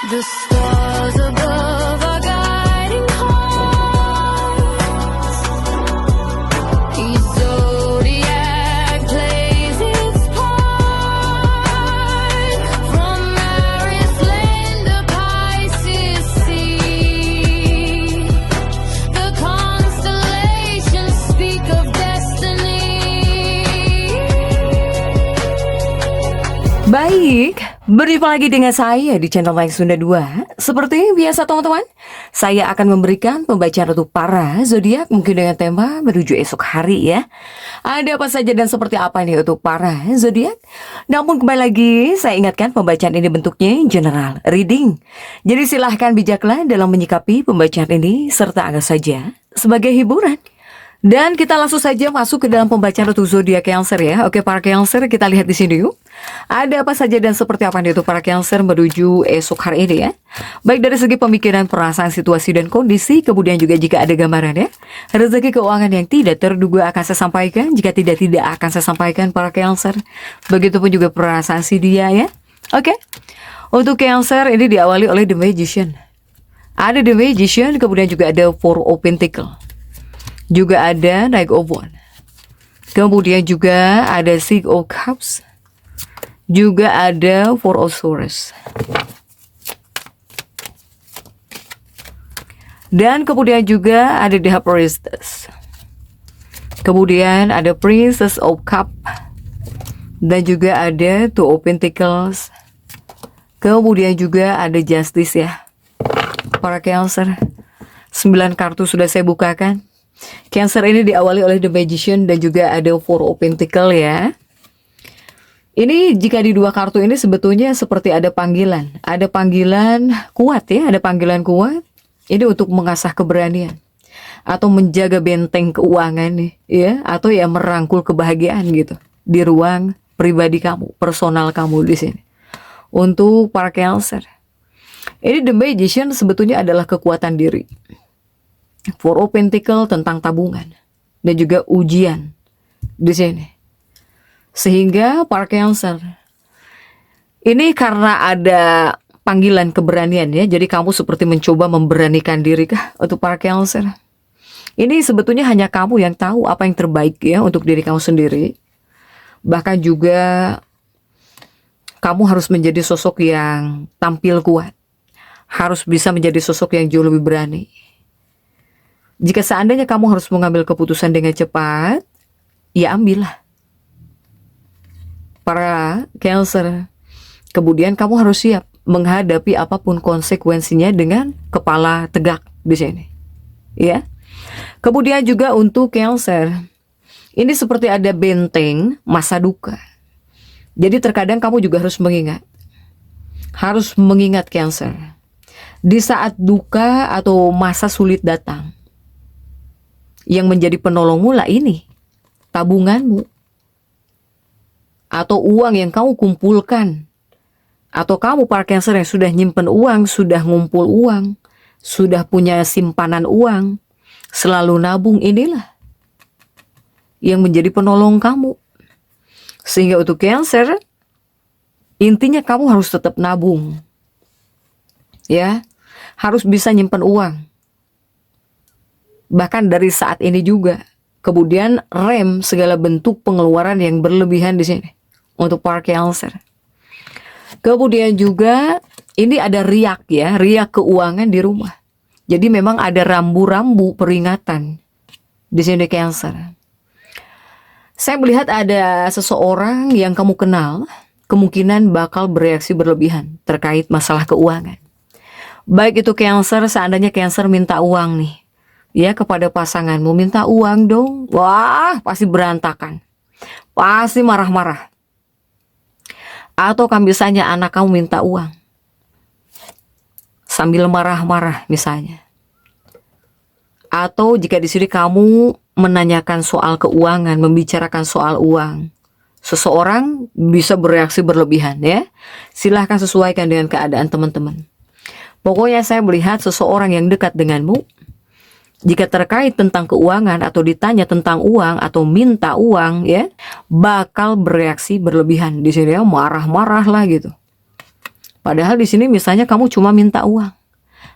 The stars above are guiding hearts. Each zodiac plays its part. From Aries land to Pisces sea, the constellations speak of destiny. Baik, berjumpa lagi dengan saya di channel Layang Sunda 2. Seperti biasa teman-teman, saya akan memberikan pembacaan untuk para zodiak mungkin dengan tema menuju esok hari ya. Ada apa saja dan seperti apa nih untuk para zodiak? Namun kembali lagi saya ingatkan pembacaan ini bentuknya general reading. Jadi silahkan bijaklah dalam menyikapi pembacaan ini serta anggap saja sebagai hiburan. Dan kita langsung saja masuk ke dalam pembacaan untuk zodiak Cancer ya. Oke para Cancer, kita lihat di sini yuk. Ada apa saja dan seperti apa nih untuk para Cancer menuju esok hari ini ya. Baik dari segi pemikiran, perasaan, situasi dan kondisi, kemudian juga jika ada gambaran ya. Rezeki keuangan yang tidak terduga akan saya sampaikan, jika tidak akan saya sampaikan para Cancer. Begitupun juga perasaan si dia ya. Oke. Untuk Cancer ini diawali oleh The Magician. Ada The Magician, kemudian juga ada Four of Pentacles. Juga ada Knight of Wands. Kemudian juga ada Six of Cups. Juga ada Four of Swords. Dan kemudian juga ada The Priestess. Kemudian ada Princess of Cups. Dan juga ada Two of Pentacles. Kemudian juga ada Justice ya. Para Cancer, 9 kartu sudah saya bukakan. Cancer ini diawali oleh The Magician dan juga ada Four of Pentacles ya. Ini jika di dua kartu ini sebetulnya seperti ada panggilan. Ada panggilan kuat ya, ada panggilan kuat. Ini untuk mengasah keberanian. Atau menjaga benteng keuangan nih ya. Atau ya merangkul kebahagiaan gitu. Di ruang pribadi kamu, personal kamu di sini. Untuk para Cancer. Ini The Magician sebetulnya adalah kekuatan diri. Four of Pentacles tentang tabungan dan juga ujian di sini. Sehingga para Cancer ini karena ada panggilan keberanian ya. Jadi kamu seperti mencoba memberanikan diri kah untuk para Cancer. Ini sebetulnya hanya kamu yang tahu apa yang terbaik ya untuk diri kamu sendiri. Bahkan juga kamu harus menjadi sosok yang tampil kuat. Harus bisa menjadi sosok yang jauh lebih berani. Jika seandainya kamu harus mengambil keputusan dengan cepat, ya ambillah. Para Cancer, kemudian kamu harus siap menghadapi apapun konsekuensinya dengan kepala tegak di sini. Ya. Kemudian juga untuk Cancer, ini seperti ada benteng masa duka. Jadi terkadang kamu juga harus mengingat. Harus mengingat Cancer. Di saat duka atau masa sulit datang, yang menjadi penolongmu lah ini tabunganmu atau uang yang kamu kumpulkan, atau kamu para Cancer yang sudah nyimpen uang, sudah ngumpul uang, sudah punya simpanan uang, selalu nabung, inilah yang menjadi penolong kamu. Sehingga untuk Cancer, intinya kamu harus tetap nabung ya, harus bisa nyimpen uang. Bahkan dari saat ini juga. Kemudian rem segala bentuk pengeluaran yang berlebihan di sini untuk para Cancer. Kemudian juga ini ada riak ya, riak keuangan di rumah. Jadi memang ada rambu-rambu peringatan di sini Cancer. Saya melihat ada seseorang yang kamu kenal kemungkinan bakal bereaksi berlebihan terkait masalah keuangan. Baik itu Cancer, seandainya Cancer minta uang nih ya kepada pasanganmu, minta uang dong. Wah, pasti berantakan. Pasti marah-marah. Atau kan misalnya anak kamu minta uang sambil marah-marah misalnya. Atau jika di sini kamu menanyakan soal keuangan, membicarakan soal uang, seseorang bisa bereaksi berlebihan ya. Silahkan sesuaikan dengan keadaan teman-teman. Pokoknya saya melihat seseorang yang dekat denganmu, jika terkait tentang keuangan atau ditanya tentang uang atau minta uang ya, bakal bereaksi berlebihan di sini ya, marah-marah lah gitu. Padahal di sini misalnya kamu cuma minta uang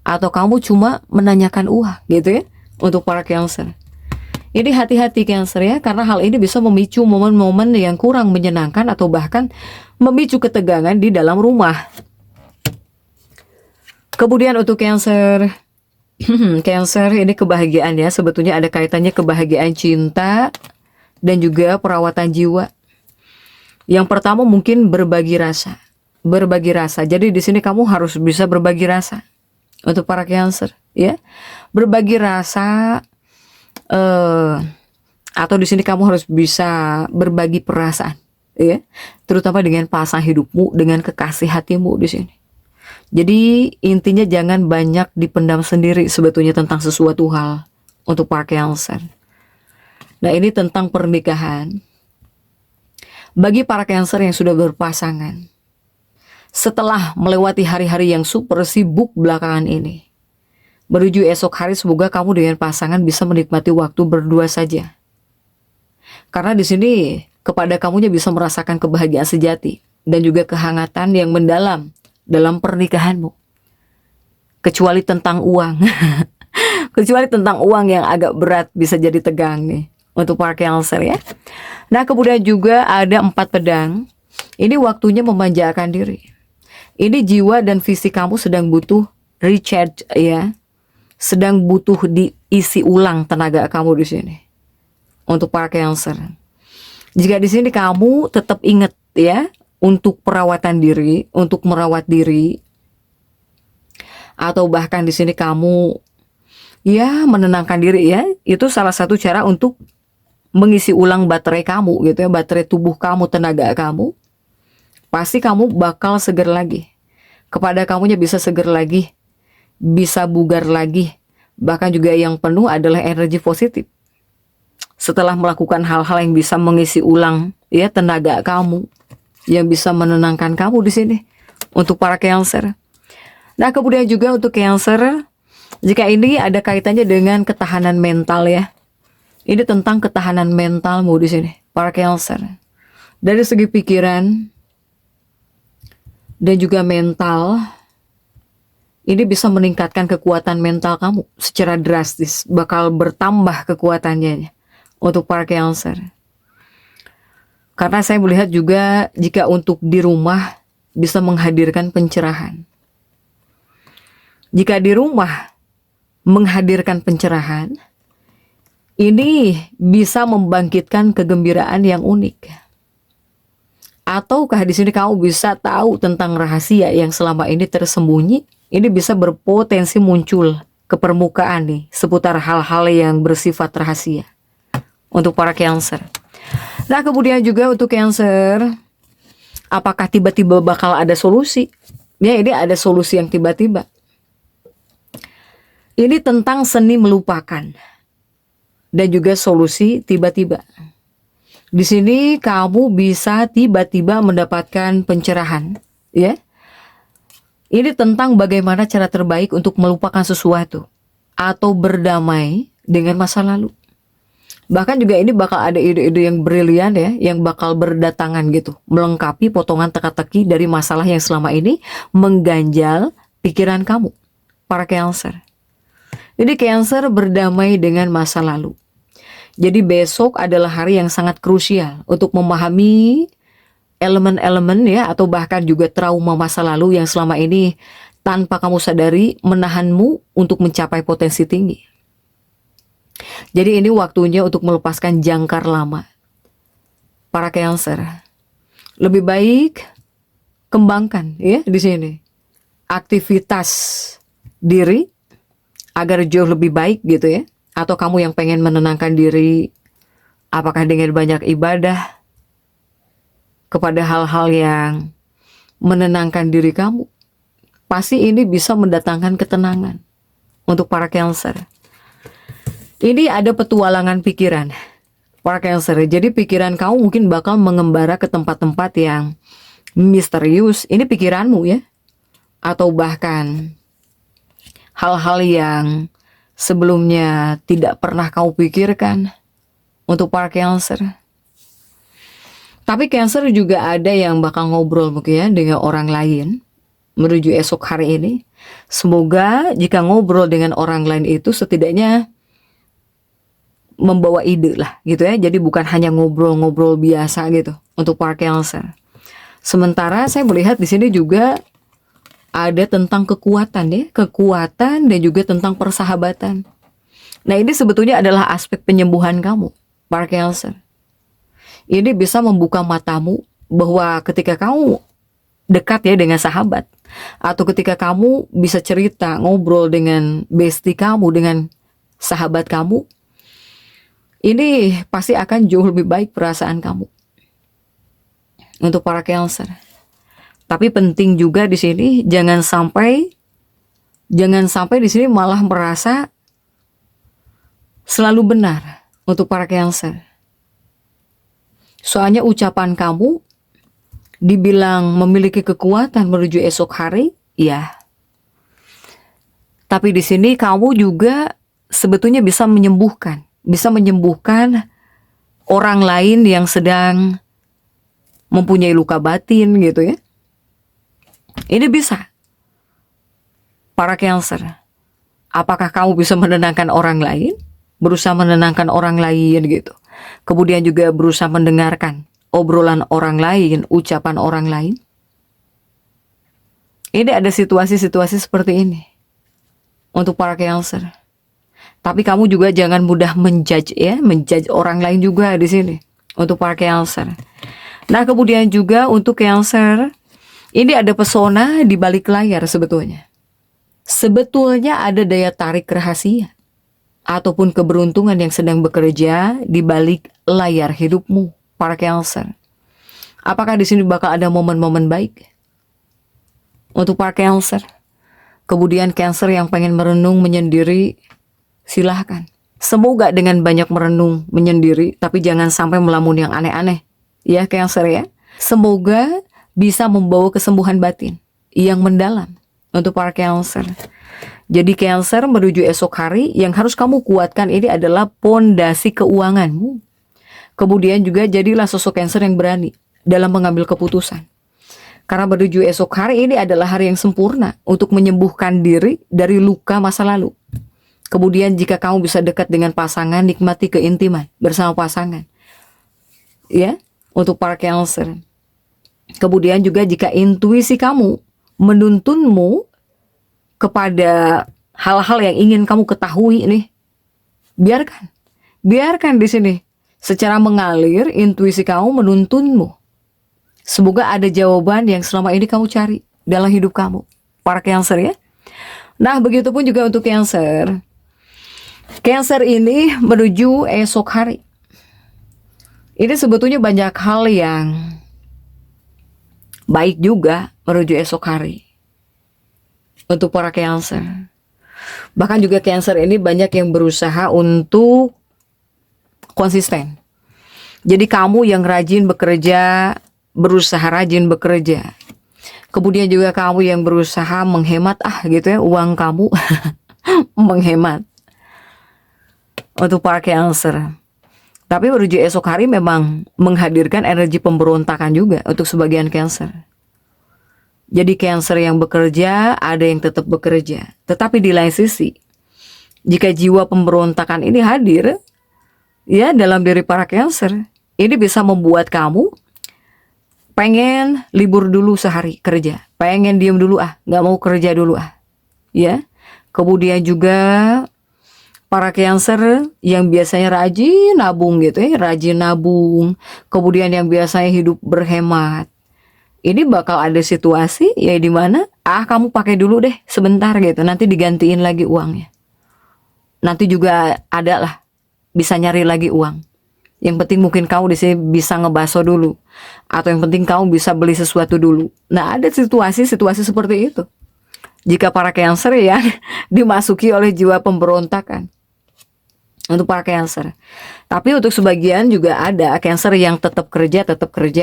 atau kamu cuma menanyakan uang gitu ya untuk para Cancer. Ini hati-hati Cancer ya, karena hal ini bisa memicu momen-momen yang kurang menyenangkan atau bahkan memicu ketegangan di dalam rumah. Kemudian untuk Cancer, Cancer ini kebahagiaan ya, sebetulnya ada kaitannya kebahagiaan cinta dan juga perawatan jiwa. Yang pertama mungkin berbagi rasa. Berbagi rasa. Jadi di sini kamu harus bisa berbagi rasa untuk para Cancer ya. Berbagi rasa atau di sini kamu harus bisa berbagi perasaan ya, terutama dengan pasangan hidupmu, dengan kekasih hatimu di sini. Jadi intinya jangan banyak dipendam sendiri sebetulnya tentang sesuatu hal untuk para Cancer. Nah, ini tentang pernikahan. Bagi para Cancer yang sudah berpasangan, setelah melewati hari-hari yang super sibuk belakangan ini, menuju esok hari semoga kamu dengan pasangan bisa menikmati waktu berdua saja. Karena di sini kepada kamunya bisa merasakan kebahagiaan sejati dan juga kehangatan yang mendalam dalam pernikahanmu. Kecuali tentang uang. Kecuali tentang uang yang agak berat bisa jadi tegang nih untuk para Cancer ya. Nah, kemudian juga ada 4 pedang. Ini waktunya memanjakan diri. Ini jiwa dan fisik kamu sedang butuh recharge ya. Sedang butuh diisi ulang tenaga kamu di sini. Untuk para Cancer. Jika di sini kamu tetap ingat ya untuk perawatan diri, untuk merawat diri, atau bahkan di sini kamu ya menenangkan diri ya, itu salah satu cara untuk mengisi ulang baterai kamu gitu ya, baterai tubuh kamu, tenaga kamu. Pasti kamu bakal seger lagi. Kepada kamunya bisa seger lagi, bisa bugar lagi, bahkan juga yang penuh adalah energi positif. Setelah melakukan hal-hal yang bisa mengisi ulang ya tenaga kamu, yang bisa menenangkan kamu di sini untuk para Cancer. Nah, kemudian juga untuk Cancer, jika ini ada kaitannya dengan ketahanan mental ya. Ini tentang ketahanan mentalmu di sini, para Cancer. Dari segi pikiran dan juga mental, ini bisa meningkatkan kekuatan mental kamu secara drastis, bakal bertambah kekuatannya untuk para Cancer. Karena saya melihat juga jika untuk di rumah bisa menghadirkan pencerahan. Jika di rumah menghadirkan pencerahan, ini bisa membangkitkan kegembiraan yang unik. Ataukah di sini kamu bisa tahu tentang rahasia yang selama ini tersembunyi? Ini bisa berpotensi muncul ke permukaan nih seputar hal-hal yang bersifat rahasia untuk para Cancer. Nah, kemudian juga untuk Cancer, apakah tiba-tiba bakal ada solusi? Ya, ini ada solusi yang tiba-tiba. Ini tentang seni melupakan dan juga solusi tiba-tiba. Di sini kamu bisa tiba-tiba mendapatkan pencerahan, ya. Ini tentang bagaimana cara terbaik untuk melupakan sesuatu atau berdamai dengan masa lalu. Bahkan juga ini bakal ada ide-ide yang brilian ya, yang bakal berdatangan gitu, melengkapi potongan teka-teki dari masalah yang selama ini mengganjal pikiran kamu, para Cancer. Jadi Cancer berdamai dengan masa lalu. Jadi besok adalah hari yang sangat krusial untuk memahami elemen-elemen ya, atau bahkan juga trauma masa lalu yang selama ini tanpa kamu sadari menahanmu untuk mencapai potensi tinggi. Jadi ini waktunya untuk melepaskan jangkar lama. Para Cancer, lebih baik kembangkan ya di sini aktivitas diri agar jauh lebih baik gitu ya. Atau kamu yang pengen menenangkan diri, apakah dengan banyak ibadah kepada hal-hal yang menenangkan diri kamu, pasti ini bisa mendatangkan ketenangan untuk para Cancer. Ini ada petualangan pikiran para Cancer. Jadi pikiran kamu mungkin bakal mengembara ke tempat-tempat yang misterius. Ini pikiranmu ya. Atau bahkan hal-hal yang sebelumnya tidak pernah kamu pikirkan untuk para Cancer. Tapi Cancer juga ada yang bakal ngobrol mungkin ya dengan orang lain. menuju esok hari ini. Semoga jika ngobrol dengan orang lain itu setidaknya membawa ide lah gitu ya. Jadi bukan hanya ngobrol-ngobrol biasa gitu untuk para Cancer. Sementara saya melihat di sini juga ada tentang kekuatan ya, kekuatan dan juga tentang persahabatan. Nah, ini sebetulnya adalah aspek penyembuhan kamu, para Cancer. Ini bisa membuka matamu bahwa ketika kamu dekat ya dengan sahabat, atau ketika kamu bisa cerita, ngobrol dengan bestie kamu, dengan sahabat kamu, ini pasti akan jauh lebih baik perasaan kamu. Untuk para Cancer. Tapi penting juga di sini jangan sampai di sini malah merasa selalu benar untuk para Cancer. Soalnya ucapan kamu dibilang memiliki kekuatan menuju esok hari, ya. Tapi di sini kamu juga sebetulnya bisa menyembuhkan orang lain yang sedang mempunyai luka batin gitu ya. Ini bisa. Para Cancer, apakah kamu bisa menenangkan orang lain? Berusaha menenangkan orang lain gitu. Kemudian juga berusaha mendengarkan obrolan orang lain, ucapan orang lain. Ini ada situasi-situasi seperti ini untuk para Cancer. Tapi kamu juga jangan mudah menjudge ya, menjudge orang lain juga di sini untuk para Cancer. Nah, kemudian juga untuk Cancer, ini ada pesona di balik layar sebetulnya. Sebetulnya ada daya tarik rahasia ataupun keberuntungan yang sedang bekerja di balik layar hidupmu, para Cancer. Apakah di sini bakal ada momen-momen baik untuk para Cancer? Kemudian Cancer yang pengen merenung menyendiri, silahkan. Semoga dengan banyak merenung menyendiri, tapi jangan sampai melamun yang aneh-aneh. Ya Cancer ya. Semoga bisa membawa kesembuhan batin yang mendalam untuk para Cancer. Jadi Cancer menuju esok hari yang harus kamu kuatkan ini adalah pondasi keuanganmu. Kemudian juga jadilah sosok Cancer yang berani dalam mengambil keputusan. Karena menuju esok hari ini adalah hari yang sempurna untuk menyembuhkan diri dari luka masa lalu. Kemudian jika kamu bisa dekat dengan pasangan, nikmati keintiman bersama pasangan. Ya, untuk para Cancer. Kemudian juga jika intuisi kamu menuntunmu kepada hal-hal yang ingin kamu ketahui nih, biarkan di sini secara mengalir intuisi kamu menuntunmu. Semoga ada jawaban yang selama ini kamu cari dalam hidup kamu, para Cancer ya. Nah, begitupun juga untuk Cancer. Cancer ini menuju esok hari. Ini sebetulnya banyak hal yang baik juga menuju esok hari untuk para Cancer. Bahkan juga Cancer ini banyak yang berusaha untuk konsisten. Jadi kamu yang rajin bekerja, berusaha rajin bekerja. Kemudian juga kamu yang berusaha menghemat gitu ya, uang kamu menghemat untuk para Cancer. Tapi menuju esok hari memang menghadirkan energi pemberontakan juga untuk sebagian Cancer. Jadi Cancer yang bekerja, ada yang tetap bekerja. Tetapi di lain sisi, jika jiwa pemberontakan ini hadir ya dalam diri para Cancer, ini bisa membuat kamu pengen libur dulu sehari kerja, pengen diem dulu nggak mau kerja dulu ya. Kemudian juga para Cancer yang biasanya rajin nabung gitu ya, rajin nabung, kemudian yang biasanya hidup berhemat, ini bakal ada situasi ya di mana kamu pakai dulu deh sebentar gitu, nanti digantiin lagi uangnya. Nanti juga ada lah, bisa nyari lagi uang. Yang penting mungkin kamu di sini bisa ngebaso dulu, atau yang penting kamu bisa beli sesuatu dulu. Nah, ada situasi-situasi seperti itu. Jika para Cancer ya dimasuki oleh jiwa pemberontakan. Untuk para Cancer. Tapi untuk sebagian juga ada Cancer yang tetap kerja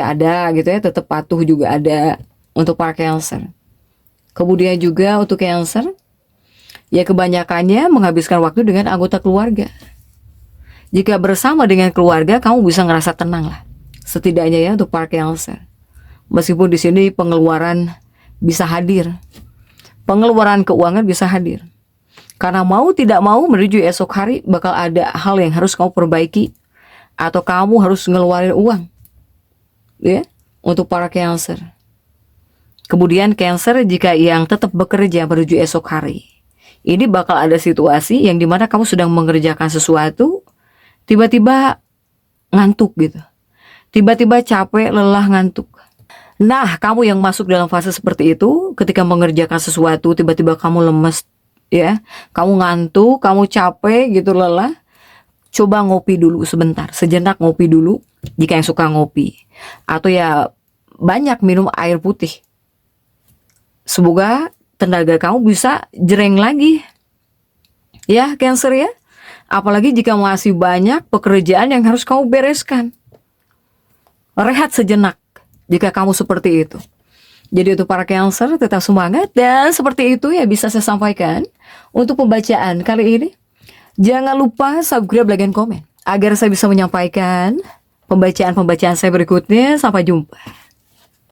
ada gitu ya, tetap patuh juga ada untuk para Cancer. Kemudian juga untuk Cancer, ya kebanyakannya menghabiskan waktu dengan anggota keluarga. Jika bersama dengan keluarga, kamu bisa ngerasa tenang lah, setidaknya ya untuk para Cancer. Meskipun di sini pengeluaran bisa hadir pengeluaran keuangan bisa hadir. Karena mau tidak mau menuju esok hari bakal ada hal yang harus kamu perbaiki atau kamu harus ngeluarin uang, ya, untuk para Cancer. Kemudian Cancer jika yang tetap bekerja menuju esok hari, ini bakal ada situasi yang dimana kamu sedang mengerjakan sesuatu, tiba-tiba ngantuk gitu, tiba-tiba capek, lelah, ngantuk. Nah, kamu yang masuk dalam fase seperti itu, ketika mengerjakan sesuatu tiba-tiba kamu lemes, ya, kamu ngantuk, kamu capek gitu, lelah, coba ngopi dulu sebentar, sejenak ngopi dulu jika yang suka ngopi, atau ya banyak minum air putih. Semoga tenaga kamu bisa jreng lagi, ya Cancer ya. Apalagi jika masih banyak pekerjaan yang harus kamu bereskan. Rehat sejenak jika kamu seperti itu. Jadi untuk para Cancer tetap semangat, dan seperti itu ya bisa saya sampaikan untuk pembacaan kali ini. Jangan lupa subscribe, like, dan komen agar saya bisa menyampaikan pembacaan-pembacaan saya berikutnya. Sampai jumpa.